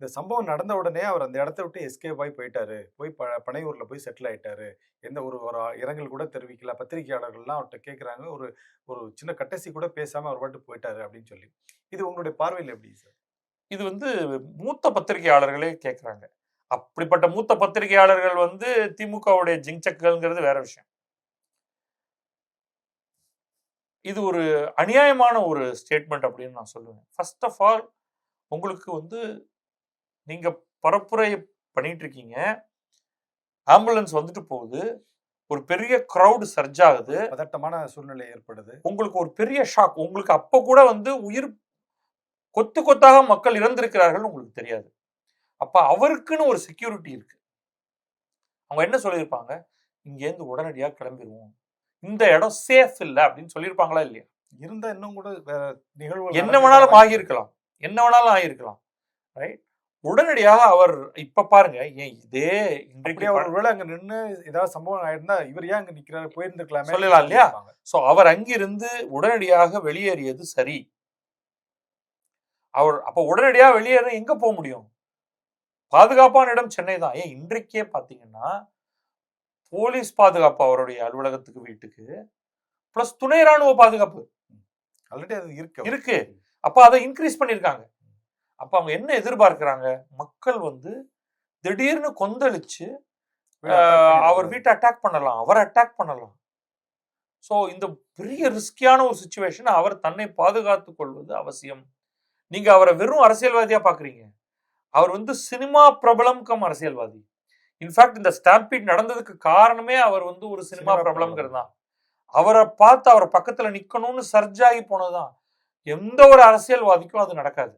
இந்த சம்பவம் நடந்த உடனே அவர் அந்த இடத்த விட்டு எஸ்கேப் ஆகி போயிட்டாரு. போய் பனையூர்ல போய் செட்டில் ஆயிட்டாரு. எந்த ஒரு ஒரு இரங்கல் கூட தெரிவிக்கல. பத்திரிகையாளர்கள்லாம் அவர்ட்ட கேட்குறாங்க. ஒரு ஒரு சின்ன கட்டசி கூட பேசாம அவர் பாட்டுக்கு போயிட்டாரு அப்படின்னு சொல்லி. இது உங்களுடைய பார்வையில் எப்படி சார்? இது வந்து மூத்த பத்திரிகையாளர்களே கேட்குறாங்க. அப்படிப்பட்ட மூத்த பத்திரிகையாளர்கள் வந்து திமுகவுடைய ஜிங்சக்குங்கிறது வேற விஷயம். இது ஒரு அநியாயமான ஒரு ஸ்டேட்மெண்ட் அப்படின்னு நான் சொல்லுவேன். ஃபர்ஸ்ட் ஆஃப் ஆல் உங்களுக்கு வந்து நீங்க பரப்புரை பண்ணிட்டு இருக்கீங்க, ஆம்புலன்ஸ் வந்துட்டு போகுது, ஒரு பெரிய கிரௌடு சர்ஜ் ஆகுது, பதட்டமான சூழ்நிலை ஏற்படுது, உங்களுக்கு ஒரு பெரிய ஷாக். உங்களுக்கு அப்ப கூட வந்து உயிர் கொத்து கொத்தாக மக்கள் இறந்திருக்கிறார்கள் உங்களுக்கு தெரியாது. அப்ப அவருக்குன்னு ஒரு செக்யூரிட்டி இருக்கு. அவங்க என்ன சொல்லியிருப்பாங்க, இங்கேருந்து உடனடியா கிளம்பிடுவோம், இந்த இடம் சேஃப் இல்லை அப்படின்னு சொல்லியிருப்பாங்களா இல்லையா? இருந்தா இன்னும் கூட வேற நிகழ்வு என்ன வேணாலும் ஆகியிருக்கலாம், என்ன வேணாலும் ஆகியிருக்கலாம், ரைட்? உடனடியாக அவர் இப்ப பாருங்க, ஏன் இதே இன்றைக்கு ஒருவேளை அங்க நின்று ஏதாவது சம்பவம் ஆயிருந்தா இவர் ஏன் அங்க நிக்கிறாரு, போயிருந்திருக்கலாமே சொல்லலாம் இல்லையா? சோ அவர் அங்கிருந்து உடனடியாக வெளியேறியது சரி. அவர் அப்ப உடனடியாக வெளியேற எங்க போக முடியும்? பாதுகாப்பான இடம் சென்னை தான். ஏன் இன்றைக்கே பாத்தீங்கன்னா போலீஸ் பாதுகாப்பு அவருடைய அலுவலகத்துக்கு, வீட்டுக்கு, பிளஸ் துணை ராணுவ பாதுகாப்பு ஆல்ரெடி அது இருக்கு. அப்ப அதை இன்க்ரீஸ் பண்ணிருக்காங்க. அப்ப அவங்க என்ன எதிர்பார்க்கிறாங்க, மக்கள் வந்து திடீர்னு கொந்தளிச்சு அவர் வீட்டை அட்டாக் பண்ணலாம், அவரை அட்டாக் பண்ணலாம். சோ இந்த பெரிய ரிஸ்கியான ஒரு சிச்சுவேஷன், அவர் தன்னை பாதுகாத்துக் கொள்வது அவசியம். நீங்க அவரை வெறும் அரசியல்வாதியா பாக்குறீங்க. அவர் வந்து சினிமா பிரபலம் கம் அரசியல்வாதி. இன்ஃபேக்ட் இந்த ஸ்டாம்பீட் நடந்ததுக்கு காரணமே அவர் வந்து ஒரு சினிமா பிரபலம்ங்கிறது தான். அவரை பார்த்து அவர் பக்கத்துல நிக்கணும்னு சர்ஜ் ஆகி போனதுதான். எந்த ஒரு அரசியல்வாதிக்கும் அது நடக்காது.